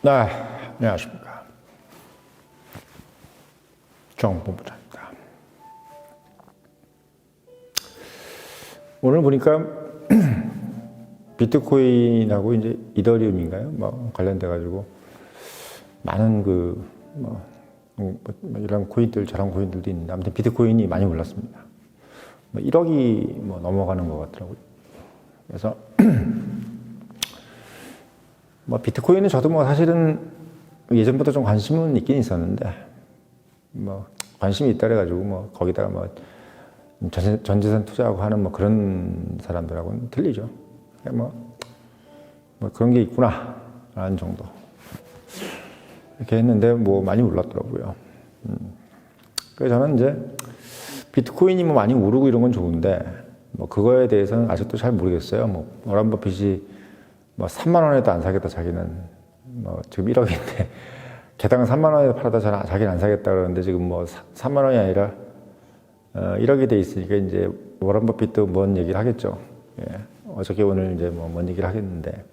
네, 안녕하십니까. 정본부장입니다. 오늘 보니까 비트코인하고 이제 이더리움인가요? 뭐 관련돼가지고 많은 이런 코인들, 저런 코인들도 있는데 아무튼 비트코인이 많이 올랐습니다. 1억이 넘어가는 것 같더라고요. 그래서 비트코인은 저도 사실은 예전부터 좀 관심은 있긴 있었는데 관심이 있다 그래가지고 거기다가 전 재산 투자하고 하는 그런 사람들하고는 틀리죠. 그런 게 있구나 라는 정도 이렇게 했는데 많이 올랐더라고요. 그래서 저는 이제 비트코인이 많이 오르고 이런 건 좋은데 그거에 대해서는 아직도 잘 모르겠어요. 워런 버핏이 3만 원에도 안 사겠다 자기는 지금 1억인데 개당 3만 원에 팔아도 자기는 안 사겠다 그러는데 지금 3만 원이 아니라 1억이 돼 있으니까 이제 워런 버핏도 뭔 얘기를 하겠죠. 예. 어저께 오늘 이제 뭔 얘기를 하겠는데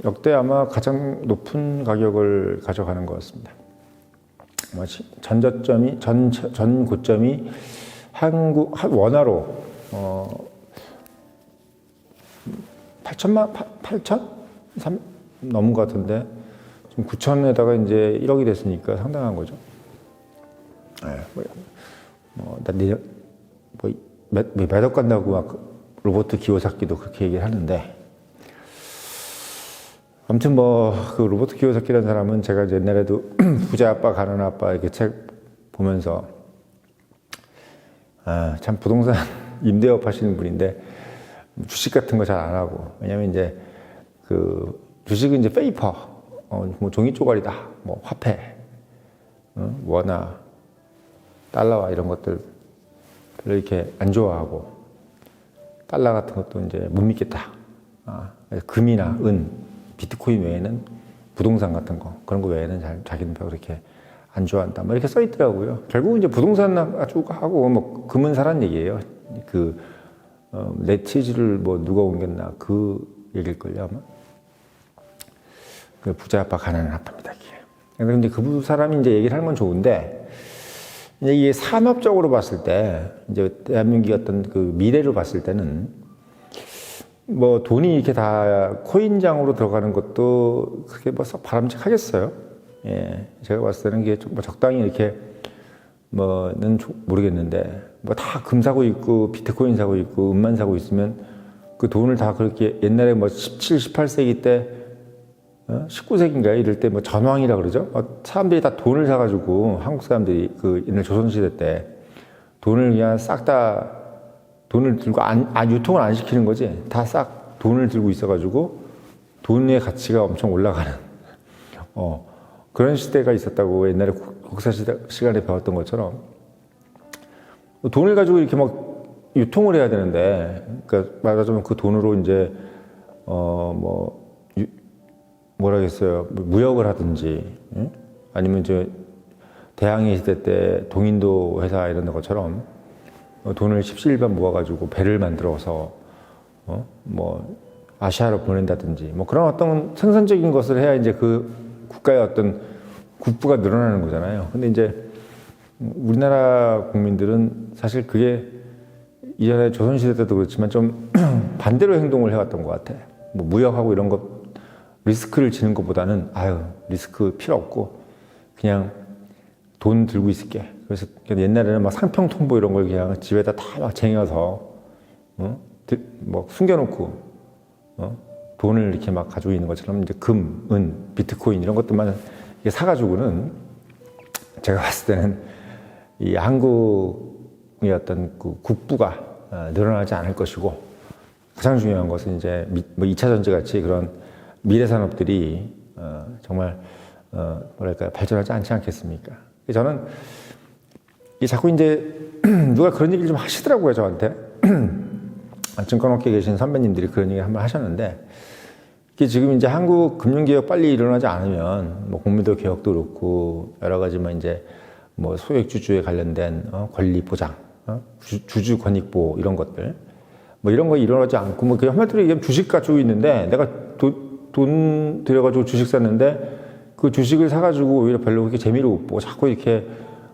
역대 아마 가장 높은 가격을 가져가는 것 같습니다. 전 고점이 원화로 8천 넘은 것 같은데 지금 9천에다가 이제 1억이 됐으니까 상당한 거죠. 매덕 간다고 로버트 기요사키도 그렇게 얘기를 하는데 아무튼 그 로버트 기요사키라는 사람은 제가 옛날에도 부자 아빠 가난한 아빠 이렇게 책 보면서 참 부동산 임대업 하시는 분인데 주식 같은 거 잘 안 하고 왜냐면 이제 주식은 이제 페이퍼 종이 쪼가리다 화폐 원화 달러와 이런 것들 별로 이렇게 안 좋아하고 달러 같은 것도 이제 못 믿겠다. 금이나 은, 비트코인 외에는 부동산 같은 거 그런 거 외에는 자기는 별로 그렇게 안 좋아한다. 이렇게 써 있더라고요. 결국은 이제 부동산 하고 금은 사란 얘기예요. 내 치즈를 누가 옮겼나 그 얘기일걸요 아마. 부자 아빠 가난한 아빠입니다. 그런데 그 사람이 이제 얘기를 하는 건 좋은데 이제 이게 산업적으로 봤을 때 이제 대한민국의 어떤 미래로 봤을 때는 돈이 이렇게 다 코인장으로 들어가는 것도 그렇게 썩 바람직하겠어요. 예, 제가 봤을 때는 이게 좀 적당히 이렇게 는 모르겠는데 다 금 사고 있고 비트코인 사고 있고 은만 사고 있으면 그 돈을 다 그렇게 옛날에 17, 18세기 때 19세기인가요? 이럴 때 전왕이라 그러죠. 사람들이 다 돈을 사가지고 한국 사람들이 옛날 조선시대 때 돈을 그냥 싹 다 돈을 들고 유통을 안 시키는 거지. 다 싹 돈을 들고 있어가지고 돈의 가치가 엄청 올라가는 그런 시대가 있었다고 옛날에 국사 시간에 배웠던 것처럼 돈을 가지고 이렇게 유통을 해야 되는데 그러니까 말하자면 그 돈으로 이제 뭐라겠어요. 무역을 하든지, 아니면 이제 대항해 시대 때 동인도 회사 이런 것처럼 돈을 십시일반 모아가지고 배를 만들어서 아시아로 보낸다든지 그런 어떤 생산적인 것을 해야 이제 그 국가의 어떤 국부가 늘어나는 거잖아요. 근데 이제 우리나라 국민들은 사실 그게 이전에 조선시대 때도 그렇지만 좀 반대로 행동을 해왔던 것 같아. 무역하고 이런 것 리스크를 지는 것보다는 리스크 필요 없고 그냥 돈 들고 있을게. 그래서 옛날에는 상평 통보 이런 걸 그냥 집에다 다 쟁여서 숨겨놓고 돈을 이렇게 가지고 있는 것처럼 이제 금, 은, 비트코인 이런 것들만 사가지고는 제가 봤을 때는 이 한국의 어떤 국부가 늘어나지 않을 것이고 가장 중요한 것은 이제 2차 전지 같이 그런 미래 산업들이 정말 발전하지 않지 않겠습니까? 저는 자꾸 이제 누가 그런 얘기를 좀 하시더라고요 저한테. 증권업계에 계신 선배님들이 그런 얘기 한번 하셨는데 이게 지금 이제 한국 금융개혁 빨리 일어나지 않으면 공무도 개혁도 그렇고 여러 가지 이제 소액주주에 관련된 권리 보장, 주주 권익 보호 이런 것들 이런 거 일어나지 않고 한마디로 얘기하면 주식 가지고 있는데 내가 돈 들여가지고 주식 샀는데 그 주식을 사가지고 오히려 별로 그렇게 재미를 못 보고 자꾸 이렇게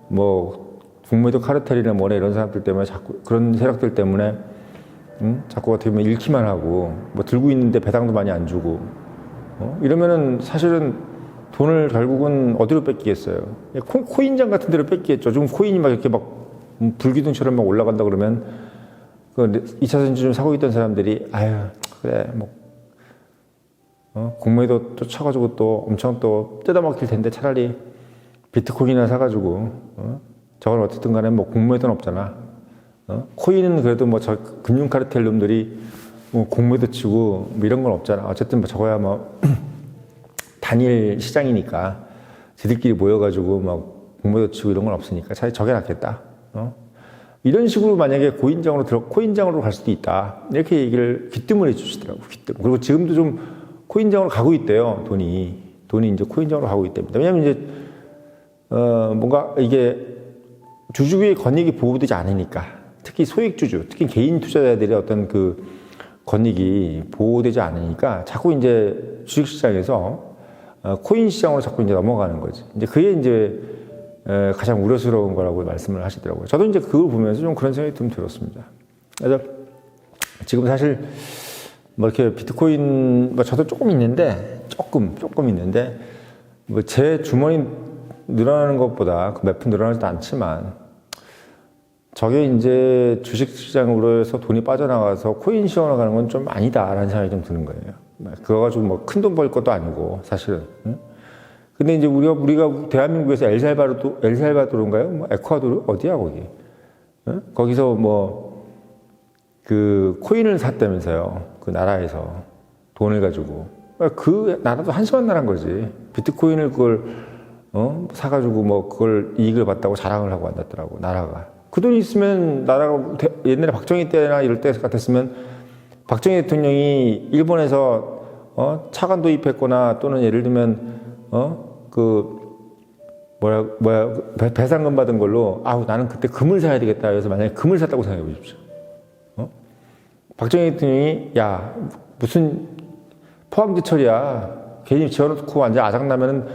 뭐 북매도 카르텔이나 뭐나 이런 사람들 때문에 자꾸 그런 세력들 때문에 자꾸 어떻게 보면 잃기만 하고 뭐 들고 있는데 배당도 많이 안 주고 이러면은 사실은 돈을 결국은 어디로 뺏기겠어요? 코인장 같은 데로 뺏기겠죠. 지금 코인이 막 이렇게 막 불기둥처럼 막 올라간다 그러면 그 2차 전지 좀 사고 있던 사람들이 아유 그래 뭐 공매도 또 쳐가지고 또 엄청 또 뜯어먹힐 텐데 차라리 비트코인이나 사가지고 저건 어쨌든 간에 뭐 공매도는 없잖아. 코인은 그래도 뭐 저 금융 카르텔 놈들이 뭐 공매도 치고 뭐 이런 건 없잖아. 어쨌든 뭐 저거야 뭐 단일 시장이니까 지들끼리 모여가지고 막 공매도 치고 이런 건 없으니까 차라리 저게 낫겠다. 이런 식으로 만약에 코인장으로 갈 수도 있다. 이렇게 얘기를 귀뜸을 해주시더라고. 귀뜸. 그리고 지금도 좀 코인장으로 가고 있대요. 돈이 이제 코인장으로 가고 있답니다. 왜냐면 이제 뭔가 이게 주주의 권익이 보호되지 않으니까 특히 소액주주, 특히 개인 투자자들의 어떤 그 권익이 보호되지 않으니까 자꾸 이제 주식시장에서 코인 시장으로 자꾸 이제 넘어가는 거지. 이제 그게 이제 가장 우려스러운 거라고 말씀을 하시더라고요. 저도 이제 그걸 보면서 좀 그런 생각이 좀 들었습니다. 그래서 지금 사실 뭐 이렇게 비트코인 뭐 저도 조금 있는데 조금 있는데 뭐 제 주머니 늘어나는 것보다 그 몇 푼 늘어나지도 않지만 저게 이제 주식시장으로 해서 돈이 빠져나가서 코인 시장으로 가는 건 좀 아니다라는 생각이 좀 드는 거예요. 그거 가지고 뭐 큰 돈 벌 것도 아니고 사실은. 근데 이제 우리가 대한민국에서 엘살바도르인가요? 뭐 에콰도르 어디야 거기? 거기서 뭐 그 코인을 샀다면서요. 그 나라에서 돈을 가지고 그 나라도 한심한 나라인 거지. 비트코인을 그걸 사가지고 뭐 그걸 이익을 봤다고 자랑을 하고 앉았더라고 나라가. 그 돈이 있으면 나라가 옛날에 박정희 때나 이럴 때 같았으면 박정희 대통령이 일본에서 차관 도입했거나 또는 예를 들면 배상금 받은 걸로 아우 나는 그때 금을 사야 되겠다 해서 만약에 금을 샀다고 생각해 보십시오. 박정희 대통령이 야 무슨 포항제철이야 괜히 지어놓고 완전 아작나면은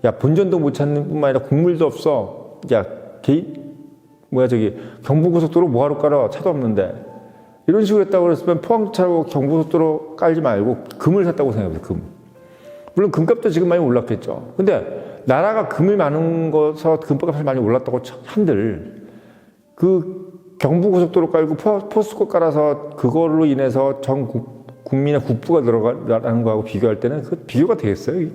야 본전도 못 찾는 뿐만 아니라 국물도 없어 야 경부고속도로 뭐하러 깔아 차도 없는데 이런 식으로 했다고 그랬으면 포항차로 경부고속도로 깔지 말고 금을 샀다고 생각해보세요. 금. 물론 금값도 지금 많이 올랐겠죠. 근데 나라가 금을 많은 거서 금값이 많이 올랐다고 한들 그 경부고속도로 깔고 포스코 깔아서 그걸로 인해서 전 국민의 국부가 들어가는 거하고 비교할 때는 그 비교가 되겠어요?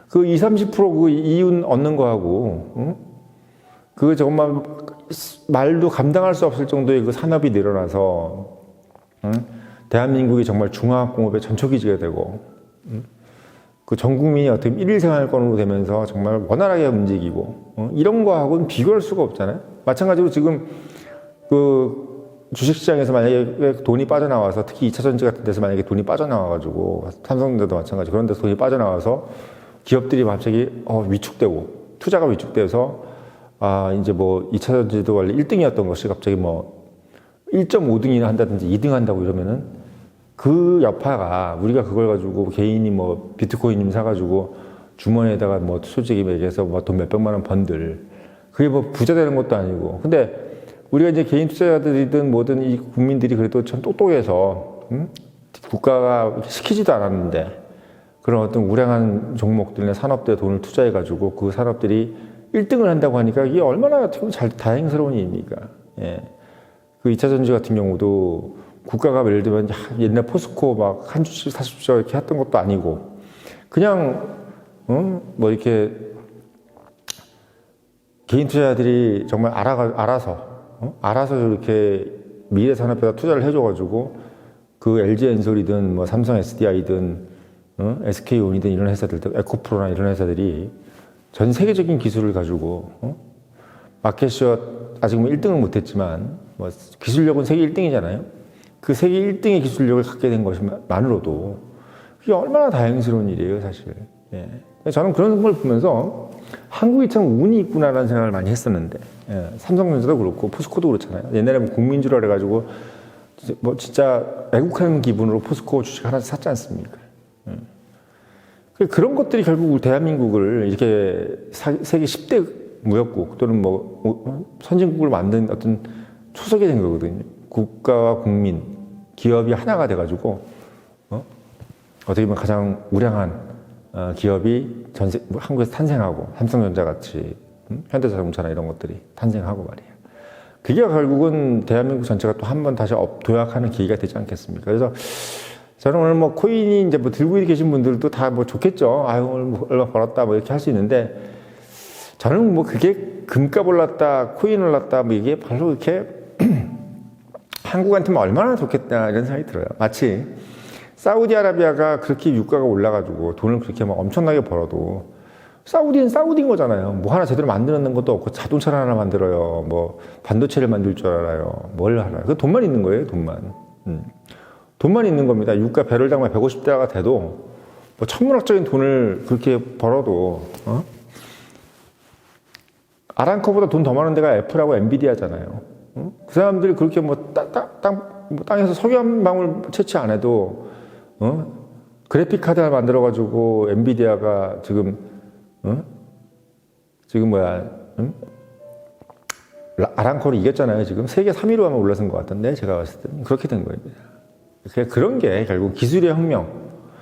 그 20, 30% 그 이윤 얻는 거하고 그 정말 말도 감당할 수 없을 정도의 그 산업이 늘어나서 대한민국이 정말 중화학공업의 전초기지가 되고 그 전 국민이 어떻게 일일 생활권으로 되면서 정말 원활하게 움직이고 이런 거하고는 비교할 수가 없잖아요. 마찬가지로 지금 그 주식시장에서 만약에 돈이 빠져나와서 특히 2차 전지 같은 데서 만약에 돈이 빠져나와가지고 삼성전자도 마찬가지 그런 데서 돈이 빠져나와서 기업들이 갑자기 위축되고 투자가 위축돼서 이제 뭐 2차 전지도 원래 1등이었던 것이 갑자기 뭐 1.5등이나 한다든지 2등 한다고 이러면은 그 여파가 우리가 그걸 가지고 개인이 뭐 비트코인 사가지고 주머니에다가 뭐 솔직히 얘기해서 뭐 돈 몇백만 원 번들 그게 뭐 부자 되는 것도 아니고 근데 우리가 이제 개인 투자자들이든 뭐든 이 국민들이 그래도 참 똑똑해서 국가가 시키지도 않았는데 그런 어떤 우량한 종목들이나 산업들에 돈을 투자해가지고 그 산업들이 1등을 한다고 하니까 이게 얼마나 다행스러운 일입니까? 예. 그 2차 전지 같은 경우도 국가가 예를 들면 옛날 포스코 막 한 주씩 40조 이렇게 했던 것도 아니고 그냥 뭐 이렇게 개인 투자자들이 정말 알아서 이렇게 미래 산업에다 투자를 해줘가지고 그 LG엔솔이든 뭐 삼성 SDI든 SK온이든 이런 회사들, 에코프로나 이런 회사들이 전 세계적인 기술을 가지고 마켓시어 아직 뭐 1등은 못했지만 뭐 기술력은 세계 1등이잖아요. 그 세계 1등의 기술력을 갖게 된 것만으로도 그게 얼마나 다행스러운 일이에요, 사실. 예. 저는 그런 걸 보면서 한국이 참 운이 있구나라는 생각을 많이 했었는데 삼성전자도 그렇고 포스코도 그렇잖아요. 옛날에 뭐 국민주라 그래가지고 뭐 진짜 애국하는 기분으로 포스코 주식 하나 샀지 않습니까? 그런 것들이 결국 대한민국을 이렇게 세계 10대 무역국 또는 뭐 선진국을 만든 어떤 초석이 된 거거든요. 국가와 국민, 기업이 하나가 돼가지고 어떻게 보면 가장 우량한 기업이 한국에서 탄생하고 삼성전자 같이 현대자동차나 이런 것들이 탄생하고 말이에요. 그게 결국은 대한민국 전체가 또 한 번 다시 도약하는 계기가 되지 않겠습니까? 그래서 저는 오늘 뭐 코인이 이제 뭐 들고 계신 분들도 다 뭐 좋겠죠. 아유, 오늘 뭐 얼마 벌었다 뭐 이렇게 할 수 있는데 저는 뭐 그게 금값 올랐다, 코인 올랐다 뭐 이게 별로 이렇게 한국한테는 얼마나 좋겠다 이런 생각이 들어요. 마치 사우디아라비아가 그렇게 유가가 올라가지고 돈을 그렇게 막 엄청나게 벌어도 사우디는 사우디인 거잖아요. 뭐 하나 제대로 만드는 것도 없고 자동차를 하나 만들어요. 뭐 반도체를 만들 줄 알아요. 뭘 하나. 그 돈만 있는 거예요, 돈만. 돈만 있는 겁니다. 유가 배럴당만 150달러가 돼도 뭐 천문학적인 돈을 그렇게 벌어도 아람코보다 돈 더 많은 데가 애플하고 엔비디아잖아요. 그 사람들이 그렇게 뭐 땅에서 석유 한 방울 채취 안 해도 그래픽 카드 하나 만들어가지고 엔비디아가 지금 아람코를 이겼잖아요. 지금 세계 3위로 아마 올라선 것 같은데 제가 봤을 때는 그렇게 된 겁니다. 그런 게 결국 기술의 혁명,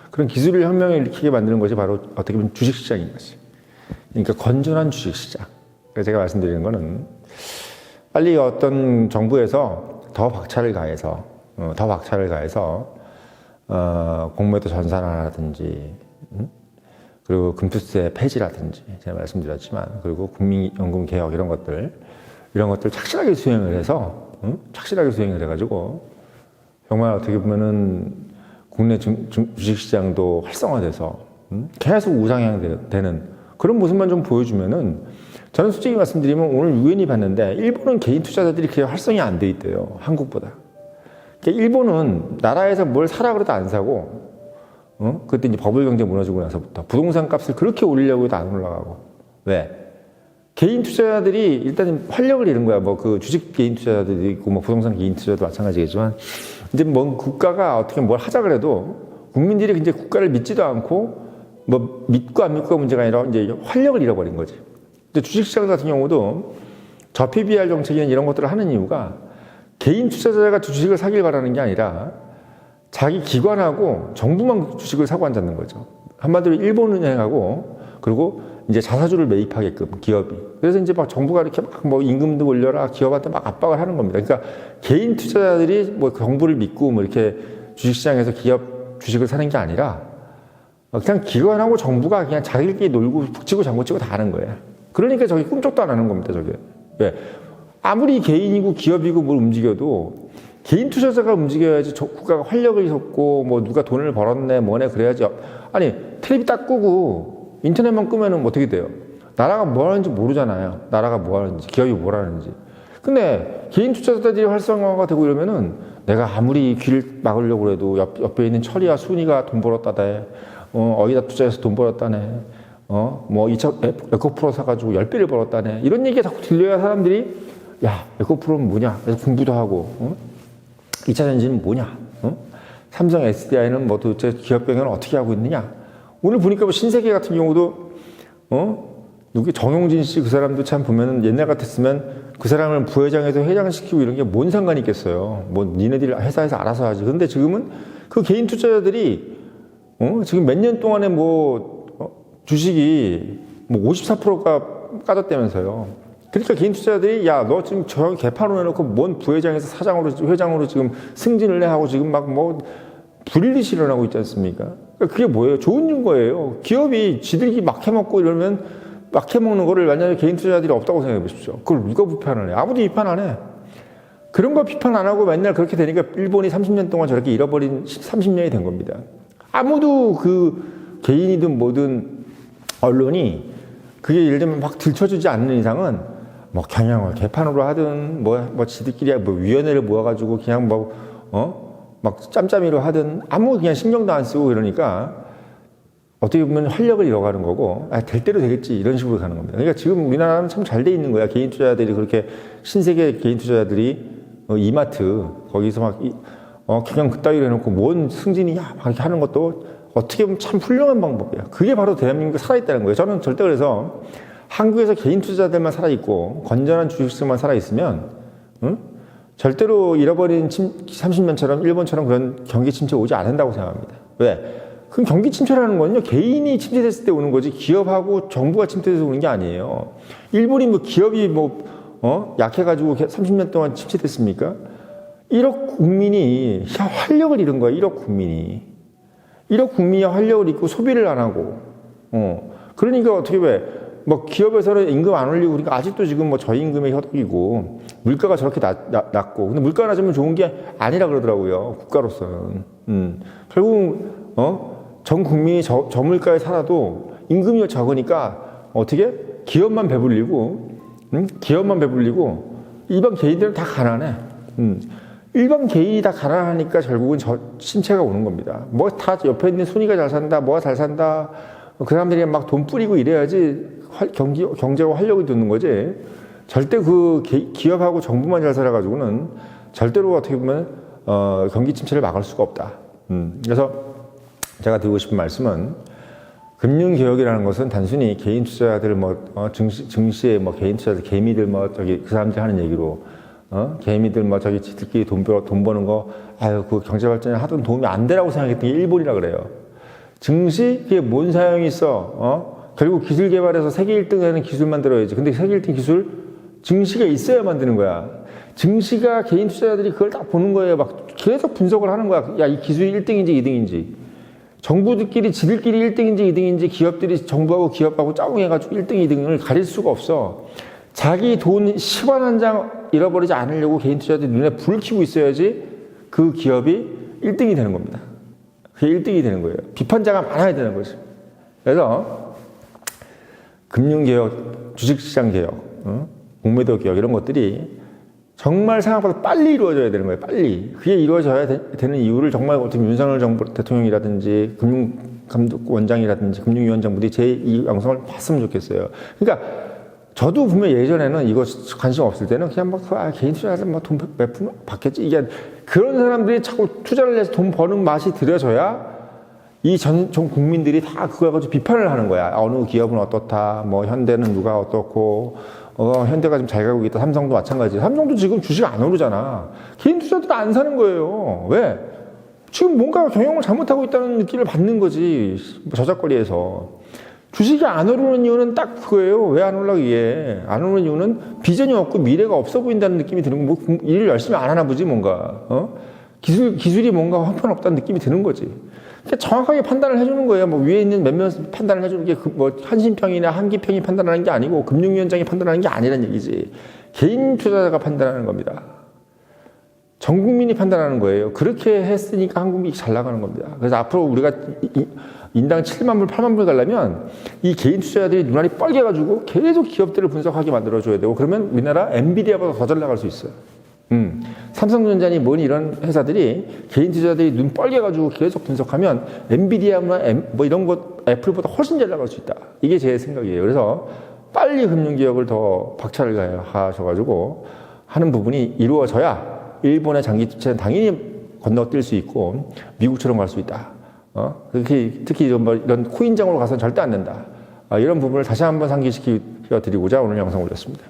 그런 기술의 혁명을 일으키게 만드는 것이 바로 어떻게 보면 주식시장인 거지. 그러니까 건전한 주식시장. 그래서 제가 말씀드리는 거는 빨리 어떤 정부에서 더 박차를 가해서 공무원도 전산화라든지 그리고 금투세 폐지라든지 제가 말씀드렸지만 그리고 국민연금 개혁 이런 것들 착실하게 수행을 해서 착실하게 수행을 해가지고 정말 어떻게 보면은 국내 주식시장도 활성화돼서 계속 우상향되는 그런 모습만 좀 보여주면은 저는 솔직히 말씀드리면 오늘 우연히 봤는데 일본은 개인 투자자들이 그렇게 활성이 안 돼 있대요. 한국보다. 그러니까 일본은 나라에서 뭘 사라 그래도 안 사고 그때 이제 버블 경제 무너지고 나서부터 부동산 값을 그렇게 올리려고 해도 안 올라가고. 왜? 개인 투자자들이 일단 활력을 잃은 거야. 뭐 그 주식 개인 투자자들이 있고 뭐 부동산 개인 투자도 마찬가지겠지만 이제 뭐 국가가 어떻게 뭘 하자 그래도 국민들이 이제 국가를 믿지도 않고 뭐 믿고 안 믿고가 문제가 아니라 이제 활력을 잃어버린 거지. 근데 주식시장 같은 경우도 저PBR 정책이나 이런 것들을 하는 이유가 개인 투자자가 주식을 사길 바라는 게 아니라 자기 기관하고 정부만 주식을 사고 앉았는 거죠. 한마디로 일본은행하고 그리고 이제 자사주를 매입하게끔 기업이. 그래서 이제 막 정부가 이렇게 막 뭐 임금도 올려라 기업한테 막 압박을 하는 겁니다. 그러니까 개인 투자자들이 뭐 정부를 믿고 뭐 이렇게 주식시장에서 기업 주식을 사는 게 아니라 그냥 기관하고 정부가 그냥 자기들끼리 놀고 북치고 장구치고 다 하는 거예요. 그러니까 저기 꿈쩍도 안 하는 겁니다, 저게. 왜? 아무리 개인이고 기업이고 뭘 움직여도 개인 투자자가 움직여야지 국가가 활력을 잃었고 뭐 누가 돈을 벌었네 뭐네 그래야지. 아니 텔레비 딱 끄고 인터넷만 끄면은 어떻게 돼요? 나라가 뭐 하는지 모르잖아요. 나라가 뭐 하는지 기업이 뭘 하는지. 근데 개인 투자자들이 활성화가 되고 이러면은 내가 아무리 귀를 막으려고 해도 옆에 있는 철이와 순이가 돈 벌었다대. 어디다 투자해서 돈 벌었다네. 뭐 2차 에코프로 사가지고 10배를 벌었다네. 이런 얘기가 자꾸 들려야 사람들이 야, 에코프로는 뭐냐? 그래서 공부도 하고, 2차 전지는 뭐냐? 삼성 SDI는 뭐 도대체 기업 경영을 어떻게 하고 있느냐? 오늘 보니까 뭐 신세계 같은 경우도, 누구 정용진 씨 그 사람도 참 보면은 옛날 같았으면 그 사람을 부회장에서 회장시키고 이런 게 뭔 상관이 있겠어요. 뭐 니네들이 회사에서 알아서 하지. 근데 지금은 그 개인 투자자들이 지금 몇 년 동안에 뭐 주식이 뭐 54%가 까졌다면서요. 그러니까 개인 투자자들이 야, 너 지금 저 개판으로 해놓고 뭔 부회장에서 사장으로 회장으로 지금 승진을 해 하고 지금 막 뭐 불일이 일어나고 있지 않습니까? 그러니까 그게 뭐예요? 좋은 거예요. 기업이 지들이 막 해먹고 이러면 막 해먹는 거를 만약에 개인 투자자들이 없다고 생각해 보십시오. 그걸 누가 비판을 해? 아무도 비판 안 해. 그런 거 비판 안 하고 맨날 그렇게 되니까 일본이 30년 동안 저렇게 잃어버린 30년이 된 겁니다. 아무도 그 개인이든 뭐든 언론이 그게 예를 들면 막 들춰주지 않는 이상은 뭐 경영을 개판으로 하든 뭐 지들끼리 뭐 위원회를 모아가지고 그냥 막 짬짬이로 하든 아무 그냥 신경도 안 쓰고 이러니까 어떻게 보면 활력을 잃어가는 거고 될 대로 되겠지 이런 식으로 가는 겁니다. 그러니까 지금 우리나라는 참 잘 돼 있는 거야. 개인 투자자들이 그렇게 신세계 개인 투자자들이 이마트 거기서 막 경영 그따위로 해놓고 뭔 승진이야 막 이렇게 하는 것도 어떻게 보면 참 훌륭한 방법이야. 그게 바로 대한민국이 살아있다는 거예요. 저는 절대 그래서 한국에서 개인 투자자들만 살아있고 건전한 주식수만 살아있으면 절대로 잃어버린 30년처럼 일본처럼 그런 경기 침체 오지 않는다고 생각합니다. 왜? 그럼 경기 침체라는 건요, 개인이 침체됐을 때 오는 거지 기업하고 정부가 침체돼서 오는 게 아니에요. 일본이 뭐 기업이 약해가지고 30년 동안 침체됐습니까? 1억 국민이 활력을 잃은 거야, 1억 국민이. 1억 국민이 활력을 잃고 소비를 안 하고. 그러니까 어떻게 왜, 기업에서는 임금 안 올리고, 그러니까 아직도 지금 저임금의 허덕이고, 물가가 저렇게 낮고, 근데 물가가 낮으면 좋은 게 아니라 그러더라고요, 국가로서는. 결국, 전 국민이 저 물가에 살아도 임금이 적으니까 어떻게? 기업만 배불리고, 일반 개인들은 다 가난해. 일반 개인이 다 가난하니까 결국은 침체가 오는 겁니다. 다 옆에 있는 순위가 잘 산다, 뭐가 잘 산다, 그 사람들이 막 돈 뿌리고 이래야지 경제가 활력이 돋는 거지. 절대 그 기업하고 정부만 잘 살아가지고는 절대로 어떻게 보면 경기 침체를 막을 수가 없다. 그래서 제가 드리고 싶은 말씀은 금융개혁이라는 것은 단순히 개인 투자자들 증시에 개인 투자자들 개미들 그 사람들이 하는 얘기로 개미들 지들끼리 돈 버는 거 그 경제 발전에 하던 도움이 안 되라고 생각했던 게 일본이라 그래요. 증시 그게 뭔 사용이 있어? 결국 기술 개발해서 세계 1등 하는 기술 만들어야지. 근데 세계 1등 기술 증시가 있어야 만드는 거야. 증시가 개인 투자자들이 그걸 다 보는 거예요. 계속 분석을 하는 거야. 야, 이 기술이 1등인지 2등인지. 정부들끼리 지들끼리 1등인지 2등인지 기업들이 정부하고 기업하고 짜웅해가지고 1등, 2등을 가릴 수가 없어. 자기 돈 10원 한 장 잃어버리지 않으려고 개인 투자자들이 눈에 불을 켜고 있어야지 그 기업이 1등이 되는 겁니다. 그게 1등이 되는 거예요. 비판자가 많아야 되는 거죠. 그래서 금융개혁, 주식시장개혁, 공매도 개혁 이런 것들이 정말 생각보다 빨리 이루어져야 되는 거예요. 빨리. 그게 이루어져야 되는 이유를 정말 어떻게 윤석열 정부 대통령이라든지 금융감독원장이라든지 금융위원장분들이 제 이 방송을 봤으면 좋겠어요. 그러니까 저도 분명 예전에는 이거 관심 없을 때는 그냥 개인 투자자들 돈 몇 푼 받겠지. 이게 그런 사람들이 자꾸 투자를 해서 돈 버는 맛이 들여져야 이 전 국민들이 다 그거 가지고 비판을 하는 거야. 어느 기업은 어떻다. 현대는 누가 어떻고. 현대가 좀 잘 가고 있다. 삼성도 마찬가지. 삼성도 지금 주식 안 오르잖아. 개인 투자들 안 사는 거예요. 왜? 지금 뭔가 경영을 잘못하고 있다는 느낌을 받는 거지. 저작거리에서. 주식이 안 오르는 이유는 딱 그거예요. 왜 안 올라 이게? 안 오르는 이유는 비전이 없고 미래가 없어 보인다는 느낌이 드는 거. 일을 열심히 안 하나 보지 뭔가. 기술이 뭔가 형편없다는 느낌이 드는 거지. 그러니까 정확하게 판단을 해주는 거예요. 위에 있는 몇몇 판단을 해주는 게 한신평이나 한기평이 판단하는 게 아니고 금융위원장이 판단하는 게 아니라는 얘기지. 개인 투자자가 판단하는 겁니다. 전 국민이 판단하는 거예요. 그렇게 했으니까 한국이 잘 나가는 겁니다. 그래서 앞으로 우리가 인당 7만 불, 8만 불 가려면 이 개인 투자자들이 눈알이 뻘개가지고 계속 기업들을 분석하게 만들어줘야 되고 그러면 우리나라 엔비디아보다 더 잘 나갈 수 있어요. 삼성전자니 뭐니 이런 회사들이 개인 투자자들이 눈 뻘개가지고 계속 분석하면 엔비디아나 이런 것 애플보다 훨씬 잘 나갈 수 있다. 이게 제 생각이에요. 그래서 빨리 금융개혁을 더 박차를 가하셔가지고 하는 부분이 이루어져야 일본의 장기 투자는 당연히 건너뛸 수 있고 미국처럼 갈 수 있다. 특히 이런 코인장으로 가서는 절대 안 된다. 이런 부분을 다시 한번 상기시켜 드리고자 오늘 영상 올렸습니다.